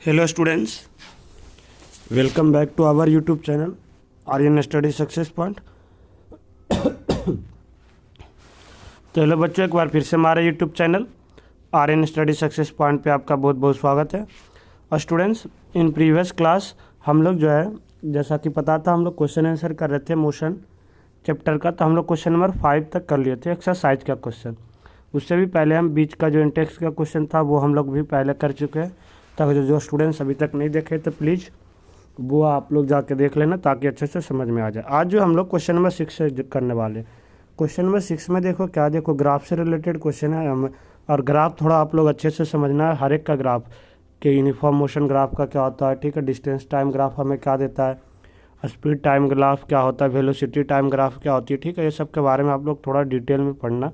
Hello students, welcome back to our YouTube channel Aryan study success point. तो hello बच्चों, एक बार फिर से हमारे YouTube channel Aryan study success point पे आपका बहुत बहुत स्वागत है। और स्टूडेंट्स, इन प्रीवियस क्लास हम लोग जो है, जैसा कि पता था, हम लोग क्वेश्चन आंसर कर रहे थे मोशन चैप्टर का। तो हम लोग क्वेश्चन नंबर 5 तक कर लिए थे, एक्सरसाइज का क्वेश्चन। उससे भी पहले हम बीच का जो इंटेक्स का क्वेश्चन था वो हम लोग भी पहले कर चुके हैं। ताकि जो स्टूडेंट्स अभी तक नहीं देखे तो प्लीज़ वो आप लोग जाके देख लेना, ताकि अच्छे से समझ में आ जाए। आज जो हम लोग क्वेश्चन नंबर 6 से करने वाले, क्वेश्चन नंबर 6 में देखो क्या, देखो ग्राफ से रिलेटेड क्वेश्चन है। और ग्राफ थोड़ा आप लोग अच्छे से समझना है, हर एक का ग्राफ के यूनिफॉर्म मोशन ग्राफ का क्या होता है, ठीक है। डिस्टेंस टाइम ग्राफ हमें क्या देता है, स्पीड टाइम ग्राफ क्या होता है, वेलोसिटी टाइम ग्राफ क्या होती है, ठीक है। ये सब के बारे में आप लोग थोड़ा डिटेल में पढ़ना,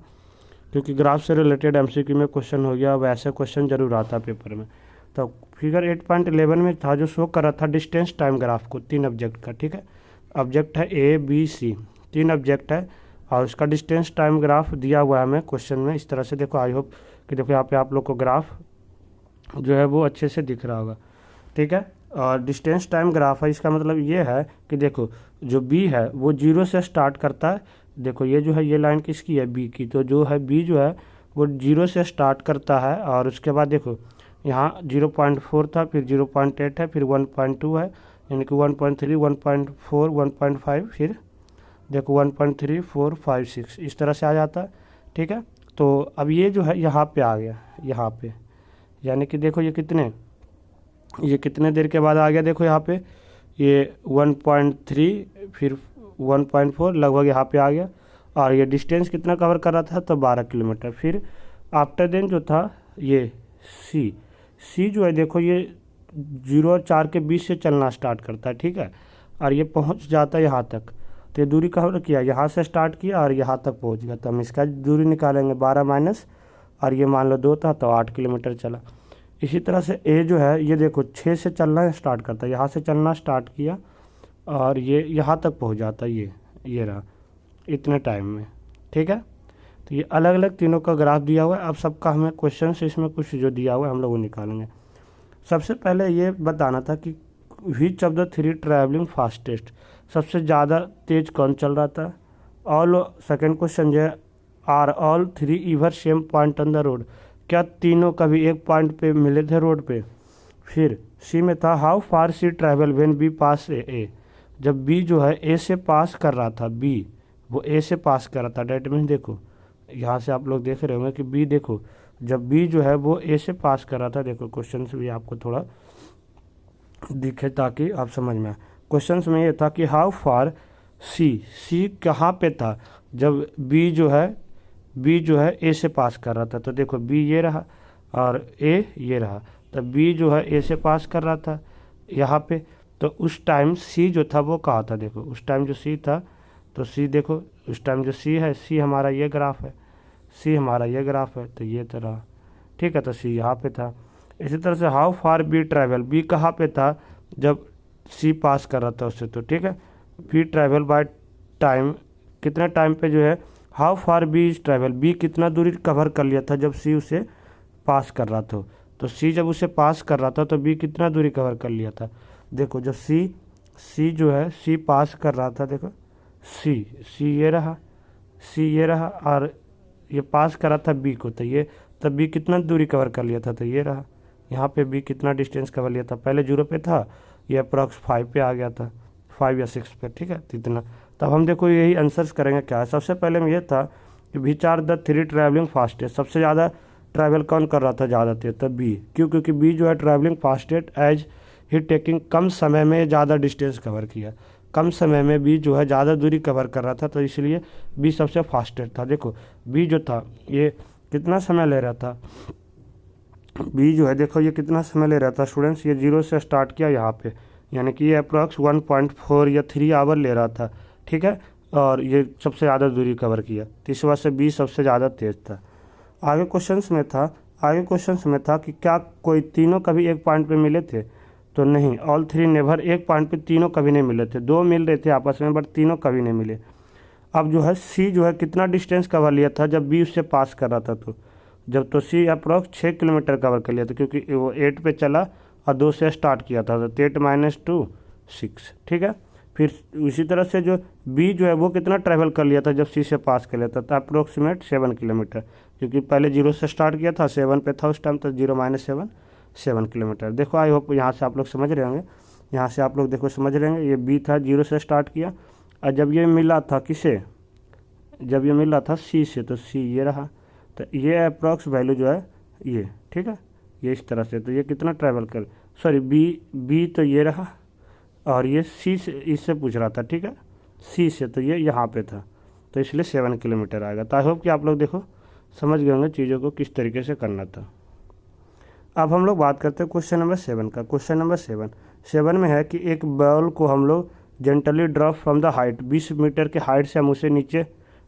क्योंकि ग्राफ से रिलेटेड एमसीक्यू में क्वेश्चन हो गया, वैसे क्वेश्चन जरूर आता है पेपर में। तो फिगर 8.11 में था जो शो कर रहा था डिस्टेंस टाइम ग्राफ को 3 ऑब्जेक्ट का, ठीक है। ऑब्जेक्ट है ए बी सी, 3 ऑब्जेक्ट है और उसका डिस्टेंस टाइम ग्राफ दिया हुआ है हमें क्वेश्चन में इस तरह से। देखो, आई होप कि देखो यहाँ पे आप लोग को ग्राफ जो है वो अच्छे से दिख रहा होगा, ठीक है। और डिस्टेंस टाइम ग्राफ है, इसका मतलब ये है कि देखो जो बी है वो 0 से स्टार्ट करता है। देखो ये जो है, ये लाइन किसकी है, बी की। तो जो है बी जो है वो 0 से स्टार्ट करता है और उसके बाद देखो यहाँ 0.4 था, फिर 0.8 है, फिर 1.2 है, यानी कि 1.3, 1.4, 1.5, फिर देखो 1.3, 4, 5, 6 इस तरह से आ जाता है, ठीक है। तो अब ये जो है यहाँ पे आ गया, यहाँ पे, यानी कि देखो ये कितने देर के बाद आ गया। देखो यहाँ पे ये 1.3 फिर 1.4 लगभग यहाँ पे आ गया। और ये डिस्टेंस कितना कवर कर रहा था, तो 12 किलोमीटर। फिर आफ्टर देन जो था ये सी जो है, देखो ये 0 और 4 के बीच से चलना स्टार्ट करता है, ठीक है। और ये पहुंच जाता है यहाँ तक। तो ये दूरी कवर किया, यहाँ से स्टार्ट किया और यहाँ तक पहुंच गया। तो हम इसका दूरी निकालेंगे 12 माइनस, और ये मान लो 2 था तो 8 किलोमीटर चला। इसी तरह से ए जो है, ये देखो 6 से चलना स्टार्ट करता है, यहाँ से चलना स्टार्ट किया और ये यहाँ तक पहुँच जाता है, ये रहा इतने टाइम में, ठीक है। तो ये अलग अलग तीनों का ग्राफ दिया हुआ है। अब सबका हमें क्वेश्चन से इसमें कुछ जो दिया हुआ है हम लोग वो निकालेंगे। सबसे पहले ये बताना था कि which of the 3 travelling fastest, सबसे ज़्यादा तेज कौन चल रहा था। ऑल, सेकेंड क्वेश्चन जो है, are all 3 ever same point on the road, क्या तीनों कभी एक पॉइंट पे मिले थे रोड पे। फिर सी में था how far C travel when B pass A, जब बी जो है ए से पास कर रहा था, बी वो ए से पास कर रहा था, डेट मीन्स देखो यहाँ से आप लोग देख रहे होंगे कि बी, देखो जब बी जो है वो ए से पास कर रहा था। देखो क्वेश्चन से भी आपको थोड़ा दिखे ताकि आप समझ में आए। क्वेश्चन में ये था कि हाउ फार सी कहाँ पे था जब बी जो है ए से पास कर रहा था। तो देखो बी ये रहा और ए ये रहा। तो बी जो है ए से पास कर रहा था यहाँ पे, तो उस टाइम सी जो था वो कहाँ था। देखो उस टाइम जो सी था, तो सी देखो उस टाइम जो सी है, सी हमारा ये ग्राफ है, सी हमारा ये ग्राफ है, तो ये तरह, ठीक है। तो सी यहाँ पे था। इसी तरह से how far B travel, B कहाँ पे था जब सी पास कर रहा था उससे, तो ठीक है। बी ट्रैवल बाय टाइम, कितना टाइम पे जो है, how far B is travel, B कितना दूरी कवर कर लिया था जब सी उसे पास कर रहा था। तो सी जब उसे पास कर रहा था तो बी कितना दूरी कवर कर लिया था। देखो जब सी जो है, सी पास कर रहा था, देखो सी ये रहा और ये पास करा था बी को, तो ये तब बी कितना दूरी कवर कर लिया था, तो ये रहा। यहाँ पे बी कितना डिस्टेंस कवर लिया था, पहले 0 पे था, ये अप्रॉक्स 5 पे आ गया था, 5 या 6 पे, ठीक है। तो इतना, तब हम देखो यही आंसर्स करेंगे क्या है। सबसे पहले में ये था कि which are the 3 travelling fastest, सबसे ज़्यादा ट्रैवल कौन कर रहा था ज़्यादा तेज, तब बी। क्यों, क्योंकि बी जो है travelling fastest as he taking, कम समय में ज़्यादा डिस्टेंस कवर किया, कम समय में बी जो है ज़्यादा दूरी कवर कर रहा था, तो इसलिए बी सबसे फास्टेस्ट था। देखो बी जो था ये कितना समय ले रहा था, बी जो है देखो ये कितना समय ले रहा था स्टूडेंट्स, ये 0 से स्टार्ट किया यहाँ पे, यानी कि ये अप्रॉक्स 1.4 या 3 आवर ले रहा था, ठीक है। और ये सबसे ज़्यादा दूरी कवर किया, तो इस वजह से बी सबसे ज़्यादा तेज़ था। आगे क्वेश्चंस में था कि क्या कोई तीनों कभी एक पॉइंट पे मिले थे, तो नहीं, ऑल 3 नेवर, एक पॉइंट पे तीनों कभी नहीं मिले थे, 2 मिल रहे थे आपस में बट तीनों कभी नहीं मिले। अब जो है सी जो है कितना डिस्टेंस कवर लिया था जब बी उससे पास कर रहा था, तो जब तो सी अप्रॉक्स 6 किलोमीटर कवर कर लिया था, क्योंकि वो 8 पे चला और 2 से स्टार्ट किया था, तो 8 - 2 6, ठीक है। फिर उसी तरह से जो बी जो है वो कितना ट्रैवल कर लिया था जब सी से पास कर लिया था, तो अप्रोक्सीमेट 7 किलोमीटर, क्योंकि पहले 0 से स्टार्ट किया था, 7 पे था उस टाइम, तो 0 - 7 7 किलोमीटर। देखो आई होप यहाँ से आप लोग समझ रहे होंगे, यहाँ से आप लोग देखो समझ रहे होंगे। ये बी था, 0 से स्टार्ट किया, और जब ये मिला था किसे, जब ये मिला था सी से, तो सी ये रहा, तो ये अप्रॉक्स वैल्यू जो है ये, ठीक है, ये इस तरह से। तो ये कितना ट्रैवल कर, सॉरी बी तो ये रहा, और ये सी से, इससे पूछ रहा था, ठीक है, सी से, तो ये यहाँ पे था, तो इसलिए 7 किलोमीटर आएगा। तो आई होप कि आप लोग देखो समझ गए होंगे चीज़ों को किस तरीके से करना था। अब हम लोग बात करते हैं क्वेश्चन नंबर 7 का। क्वेश्चन नंबर 7 में है कि एक बॉल को हम लोग gently drop from the height, 20 metre के हाइट से हम उसे नीचे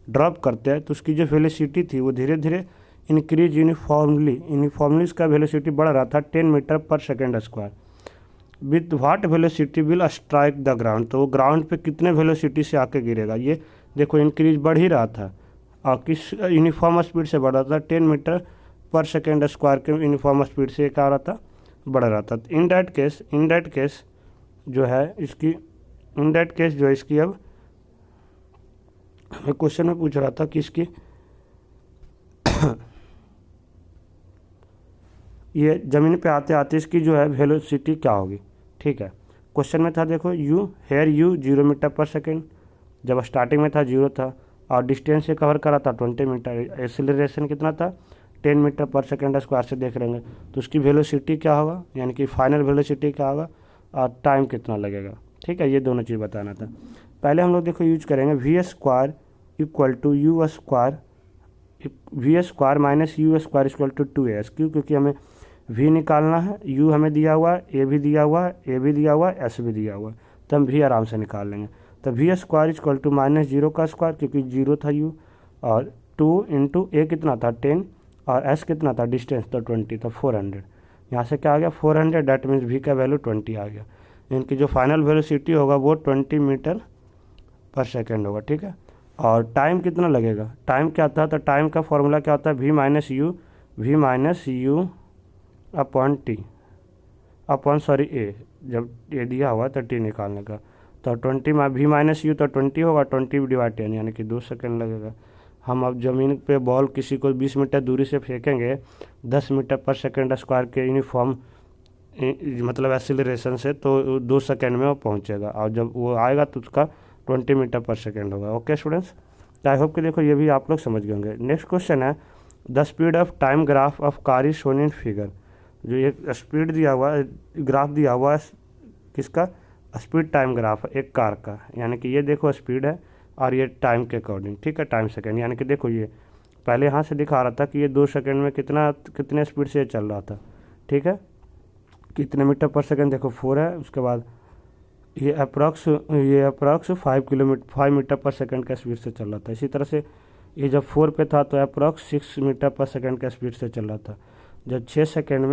ड्रॉप करते हैं, तो उसकी जो वेलोसिटी थी वो धीरे धीरे इंक्रीज यूनिफॉर्मली उसका वेलोसिटी बढ़ रहा था 10 मीटर पर second square. With what velocity will strike the ground, तो वो ग्राउंड पे कितने वेलोसिटी से आके गिरेगा। ये देखो इंक्रीज बढ़ ही रहा था, और किस यूनिफॉर्म स्पीड से बढ़ रहा था, 10 मीटर पर सेकेंड स्क्वायर के यूनिफॉर्म स्पीड से क्या हो रहा था, बढ़ रहा था। इन दैट केस जो है इसकी, इन दैट केस जो है इसकी, अब हमें क्वेश्चन में पूछ रहा था कि इसकी ये ज़मीन पे आते आते इसकी जो है वेलोसिटी क्या होगी, ठीक है। क्वेश्चन में था देखो यू 0 मीटर पर सेकेंड, जब स्टार्टिंग में था 0 था, और डिस्टेंस से कवर करा था 20 मीटर, एक्सीलरेशन कितना था 10 मीटर पर सेकेंड स्क्वायर से देख लेंगे, तो उसकी वेलोसिटी क्या होगा, यानी कि फाइनल वेलोसिटी क्या होगा, और टाइम कितना लगेगा, ठीक है। ये दोनों चीज़ बताना था। पहले हम लोग देखो यूज करेंगे V square equal to U square, V square minus U square equal to 2as, क्योंकि हमें v निकालना है, u हमें दिया हुआ है, a भी दिया हुआ है, a भी दिया हुआ है, s भी दिया हुआ है, तो हम v आराम से निकाल लेंगे। तो वी स्क्वायर इक्वल टू -0 का स्क्वायर, क्योंकि 0 था u, और 2 इंटू a कितना था 10, और s कितना था डिस्टेंस तो 20, तो 400। यहाँ से क्या आ गया 400, डैट मीन्स v का वैल्यू 20 आ गया। इनकी जो फाइनल वेलोसिटी होगा वो 20 मीटर पर सेकेंड होगा, ठीक है। और टाइम कितना लगेगा, टाइम क्या था, तो टाइम का फॉर्मूला क्या होता है, v - u upon T upon sorry A, जब ए दिया हुआ तो टी निकालने का, तो 20 में v - u तो 20 होगा, 20 डिवाइड 10 यानी कि 2 सेकेंड लगेगा। हम अब ज़मीन पे बॉल किसी को 20 मीटर दूरी से फेंकेंगे 10 मीटर पर सेकेंड स्क्वायर के यूनिफॉर्म मतलब एक्सीलरेशन से, तो 2 सेकेंड में वो पहुंचेगा, और जब वो आएगा तो उसका 20 मीटर पर सेकेंड होगा। ओके स्टूडेंट्स, आई होप कि देखो ये भी आप लोग समझ गए होंगे। नेक्स्ट क्वेश्चन है the speed of time graph of car is shown in figure. जो ये स्पीड दिया हुआ है, ग्राफ दिया हुआ है किसका, स्पीड टाइम ग्राफ एक कार का, यानी कि ये देखो स्पीड है और ये टाइम के अकॉर्डिंग, ठीक है, टाइम सेकेंड, यानी कि देखो ये पहले यहाँ से दिखा रहा था कि ये 2 सेकेंड में कितने स्पीड से चल रहा था, ठीक है, कितने मीटर पर सेकेंड, देखो 4 है, उसके बाद ये अप्रॉक्स 5 मीटर पर सेकेंड का स्पीड से चल रहा था। इसी तरह से ये जब 4 पे था तो अप्रॉक्स 6 मीटर पर सेकेंड का स्पीड से चल रहा था। जब 6 सेकेंड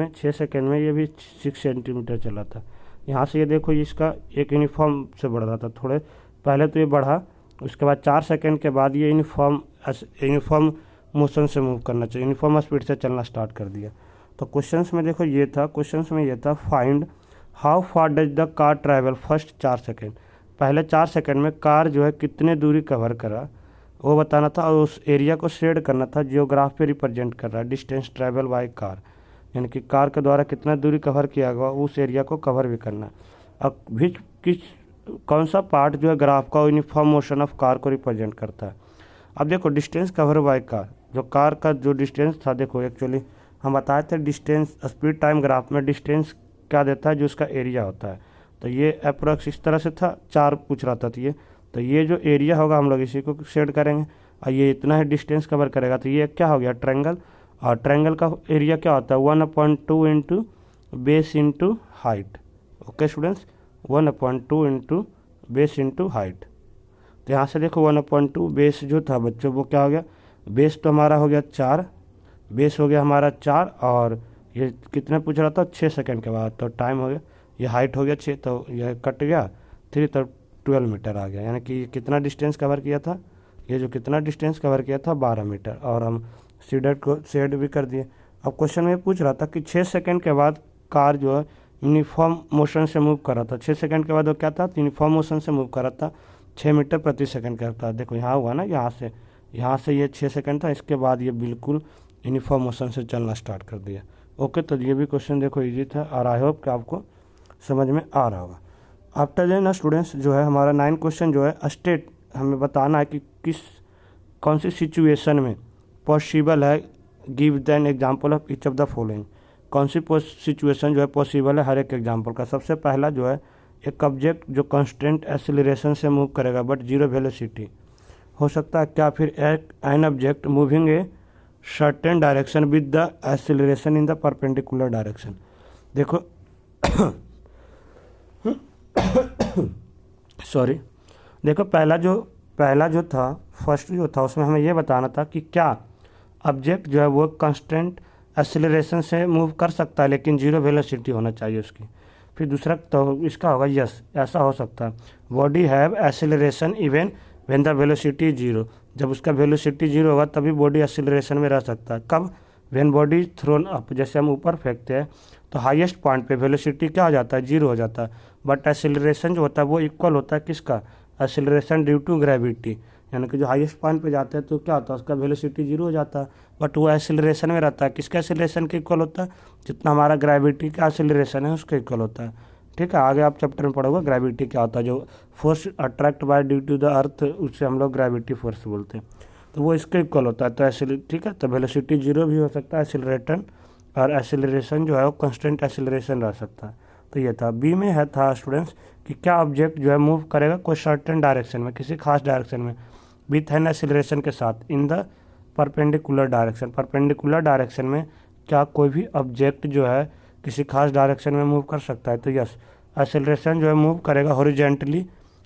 में ये भी 6 सेंटीमीटर चला था। यहाँ से ये देखो इसका एक यूनिफॉर्म से बढ़ रहा था, थोड़े पहले तो ये बढ़ा, उसके बाद 4 सेकेंड के बाद ये यूनिफॉर्म मोशन से मूव करना चाहिए, यूनिफॉर्म स्पीड से चलना स्टार्ट कर दिया। तो क्वेश्चंस में देखो ये था find how far does the car travel first 4 second, पहले 4 सेकेंड में कार जो है कितने दूरी कवर करा वो बताना था, और उस एरिया को शेड करना था जो ग्राफ पे रिप्रेजेंट कर रहा है, डिस्टेंस ट्रैवल बाय कार, यानी कि कार के द्वारा कितना दूरी कवर किया गया उस एरिया को कवर भी करना। अब कौन सा पार्ट जो है ग्राफ का यूनिफॉर्म मोशन ऑफ कार को रिप्रेजेंट करता है। अब देखो डिस्टेंस कवर बाय कार, जो कार का जो डिस्टेंस था, देखो एक्चुअली हम बताए थे डिस्टेंस स्पीड टाइम ग्राफ में डिस्टेंस क्या देता है, जो उसका एरिया होता है। तो ये अप्रॉक्स इस तरह से था, 4 पूछ रहा था, तो ये जो एरिया होगा हम लोग इसी को शेड करेंगे, और ये इतना ही डिस्टेंस कवर करेगा, तो ये क्या हो गया ट्रायंगल, और ट्रायंगल का एरिया क्या होता है 1/2 into base into height. Okay students, 1/2 into base into height. तो यहाँ से देखो 1/2 बेस जो था बच्चों वो क्या हो गया, बेस तो हमारा हो गया 4, बेस हो गया हमारा 4, और ये कितने पूछ रहा था 6 सेकेंड के बाद, तो टाइम हो गया, ये हाइट हो गया 6, तो यह कट गया 3, तो 12 मीटर आ गया, यानी कि कितना डिस्टेंस कवर किया था, ये जो कितना डिस्टेंस कवर किया था 12 मीटर, और हम शेड भी कर दिए। अब क्वेश्चन में पूछ रहा था कि 6 सेकेंड के बाद कार जो है यूनिफॉर्म मोशन से मूव कर रहा था। 6 सेकंड के बाद वो क्या था, यूनिफॉर्म मोशन से मूव कर रहा था, 6 मीटर प्रति सेकंड का था। देखो यहाँ हुआ ना, यहाँ से ये 6 सेकंड था, इसके बाद ये बिल्कुल यूनिफॉर्म मोशन से चलना स्टार्ट कर दिया। ओके, तो ये भी क्वेश्चन देखो इजी था और आई होप कि आपको समझ में आ रहा होगा। आफ्टर देन ना स्टूडेंट्स जो है हमारा 9 क्वेश्चन जो है स्टेट, हमें बताना है कि कौन सी सिचुएशन में पॉसिबल है, give then example of each of the following. कौन सी सिचुएशन जो है पॉसिबल है हर एक एग्जाम्पल का। सबसे पहला जो है एक ऑब्जेक्ट जो कांस्टेंट एक्सेलरेशन से मूव करेगा बट जीरो वेलोसिटी हो सकता है क्या, फिर an object moving a certain direction with the acceleration in the perpendicular direction. देखो सॉरी, देखो पहला जो था फर्स्ट जो था उसमें हमें ये बताना था कि क्या ऑब्जेक्ट जो है वो कांस्टेंट एक्सेलरेशन से मूव कर सकता है लेकिन जीरो वेलोसिटी होना चाहिए उसकी। फिर दूसरा तो इसका होगा यस, ऐसा हो सकता है body have acceleration even when the velocity zero, जब उसका वेलोसिटी जीरो होगा तभी बॉडी एक्सेलरेशन में रह सकता है। कब, व्हेन बॉडी थ्रोन अप, जैसे हम ऊपर फेंकते हैं तो हाईएस्ट पॉइंट पे वेलोसिटी क्या हो जाता है, जीरो हो जाता है, बट एक्सेलरेशन जो होता है वो इक्वल होता है किसका, एक्सेलरेशन ड्यू टू ग्रेविटी। यानी कि जो हाईएस्ट पॉइंट पे जाते हैं तो क्या होता है, उसका वेलोसिटी जीरो हो जाता है, बट वो एक्सेलरेशन में रहता है, किसका एक्सेलरेशन के इक्वल होता है, जितना हमारा ग्रेविटी का एक्सेलरेशन है उसके इक्वल होता है। ठीक है, आगे आप चैप्टर में पढ़ोगे ग्रेविटी क्या होता है, जो force attract by due to the earth उससे हम लोग ग्रेविटी फोर्स बोलते हैं, तो वो इसके इक्वल होता है। तो ठीक है, तो वेलोसिटी जीरो भी हो सकता है एक्सेलरेटन, और एक्सेलरेशन जो है वो कांस्टेंट एक्सेलरेशन रह सकता है। तो ये था। बी में है था स्टूडेंट्स कि क्या ऑब्जेक्ट जो है मूव करेगा कोई सर्टेन डायरेक्शन में, किसी खास डायरेक्शन में विथ एन एक्सेलरेशन के साथ in the perpendicular direction. Perpendicular direction में क्या कोई भी ऑब्जेक्ट जो है किसी खास डायरेक्शन में मूव कर सकता है, तो यस, एक्सेलरेशन जो है मूव करेगा horizontally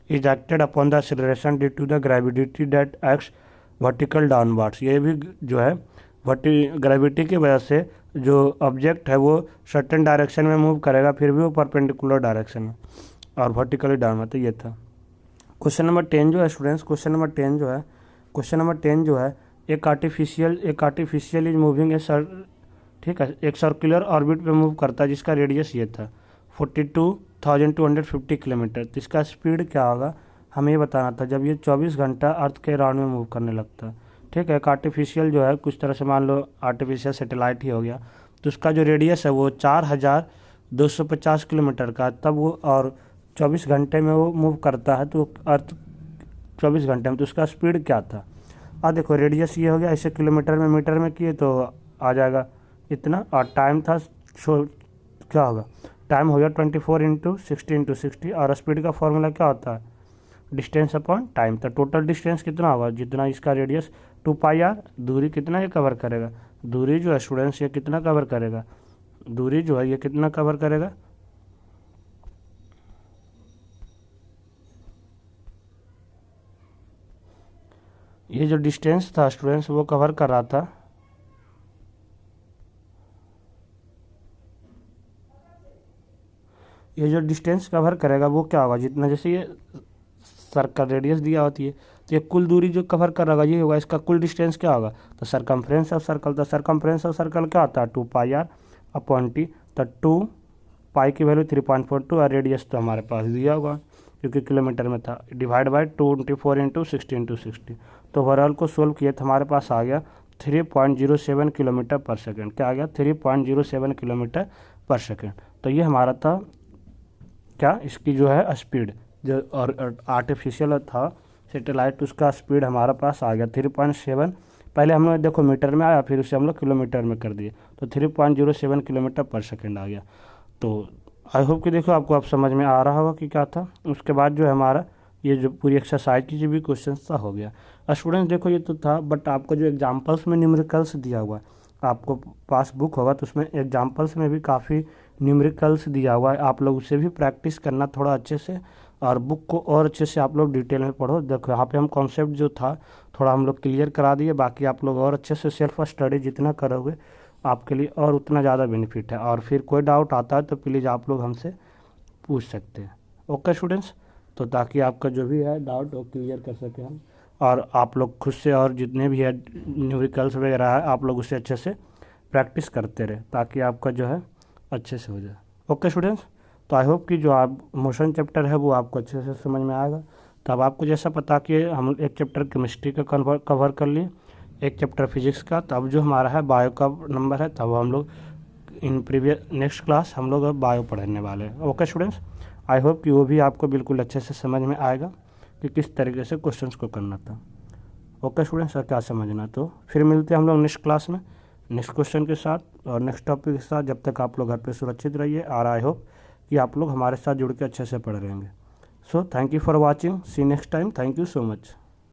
is acted upon the acceleration due to the gravity that acts vertical downwards. ये भी जो है ग्रेविटी की वजह से जो ऑब्जेक्ट है वो सर्टेन डायरेक्शन में मूव करेगा, फिर भी वो परपेंडिकुलर डायरेक्शन में और वर्टिकली डाउनवर्ड। तो ये था। क्वेश्चन नंबर 10 जो है स्टूडेंट्स, क्वेश्चन नंबर 10 जो है एक आर्टिफिशियल इज मूविंग ए ठीक है, एक सर्कुलर ऑर्बिट पे मूव करता है जिसका रेडियस ये था 42,250 किलोमीटर। तो इसका स्पीड क्या होगा हमें ये बताना था जब ये 24 घंटा अर्थ के राउंड में मूव करने लगता है। ठीक है, एक आर्टिफिशियल जो है कुछ तरह से मान लो आर्टिफिशियल सैटेलाइट ही हो गया, तो उसका जो रेडियस है वो 4,250 किलोमीटर का, तब वो और 24 घंटे में वो मूव करता है, तो अर्थ 24 घंटे में, तो उसका स्पीड क्या था। देखो रेडियस ये हो गया, ऐसे किलोमीटर में मीटर में किए तो आ जाएगा इतना, और टाइम था क्या होगा, टाइम हो गया 24 इंटू 60 और स्पीड का फॉर्मूला क्या होता है, डिस्टेंस अपॉन टाइम। तो टोटल डिस्टेंस कितना होगा, जितना इसका रेडियस 2πr, दूरी कितना ये कवर करेगा, दूरी जो है स्टूडेंट्स ये कितना कवर करेगा, दूरी जो है ये कितना कवर करेगा, ये जो डिस्टेंस था स्टूडेंट्स वो कवर कर रहा था ये जो डिस्टेंस कवर करेगा वो क्या होगा, जितना जैसे ये सर्कल रेडियस दिया होती है तो ये कुल दूरी जो कवर कर रहा ये होगा, इसका कुल डिस्टेंस क्या होगा, तो सरकमफ्रेंस ऑफ सर्कल। तो सरकमफ्रेंस ऑफ सर्कल क्या होता है 2πr अपॉन टी, तो 2 पाई की वैल्यू 3.42 और रेडियस तो हमारे पास दिया होगा क्योंकि किलोमीटर में था, डिवाइड बाय 24 इंटू 60 तो ओवरऑल को सोल्व किए तो हमारे पास आ गया 3.07 किलोमीटर पर सेकेंड। क्या आ गया 3.07 किलोमीटर पर सेकेंड। तो ये हमारा था क्या, इसकी जो है स्पीड, जो और आर्टिफिशियल था सैटेलाइट उसका स्पीड हमारा पास आ गया 3.7, पहले हम लोग देखो मीटर में आया फिर उसे हम लोग किलोमीटर में कर दिए, तो 3.07 किलोमीटर पर सेकेंड आ गया। तो आई होप कि देखो आपको अब समझ में आ रहा होगा कि क्या था। उसके बाद जो है हमारा ये जो पूरी एक्सरसाइज की जो भी क्वेश्चन था हो गया। स्टूडेंट्स देखो ये तो था, बट आपको जो एग्जाम्पल्स में न्यूमेरिकल्स दिया हुआ है, आपको पास बुक होगा तो उसमें एग्जाम्पल्स में भी काफ़ी न्यूमेरिकल्स दिया हुआ है, आप लोग उसे भी प्रैक्टिस करना थोड़ा अच्छे से, और बुक को और अच्छे से आप लोग डिटेल में पढ़ो। देखो यहाँ पे हम कॉन्सेप्ट जो था थोड़ा हम लोग क्लियर करा दिए, बाकी आप लोग और अच्छे से सेल्फ स्टडी जितना करोगे आपके लिए और उतना ज़्यादा बेनिफिट है। और फिर कोई डाउट आता है तो प्लीज़ आप लोग हमसे पूछ सकते हैं। ओके स्टूडेंट्स, तो ताकि आपका जो भी है डाउट वो क्लियर कर सकें हम, और आप लोग खुद से और जितने भी है न्यूमेरिकल्स वगैरह है आप लोग उसे अच्छे से प्रैक्टिस करते रहे ताकि आपका जो है अच्छे से हो जाए। ओके स्टूडेंट्स, तो आई होप कि जो आप मोशन चैप्टर है वो आपको अच्छे से समझ में आएगा। तो अब आपको जैसा पता कि हम एक चैप्टर केमिस्ट्री का कवर कर लिए, एक चैप्टर फिजिक्स का, तो अब जो हमारा है बायो का नंबर है, तब हम लोग इन प्रीवियस नेक्स्ट क्लास हम लोग अब बायो पढ़ने वाले हैं। ओके स्टूडेंट्स, आई होप कि वो भी आपको बिल्कुल अच्छे से समझ में आएगा कि किस तरीके से क्वेश्चंस को करना था। ओके स्टूडेंट्स, क्या समझना, तो फिर मिलते हैं हम लोग नेक्स्ट क्लास में नेक्स्ट क्वेश्चन के साथ और नेक्स्ट टॉपिक के साथ। जब तक आप लोग घर पे सुरक्षित रहिए और आई होप कि आप लोग हमारे साथ जुड़ के अच्छे से पढ़ रहेंगे। So thank you for watching, see next time, thank you so much.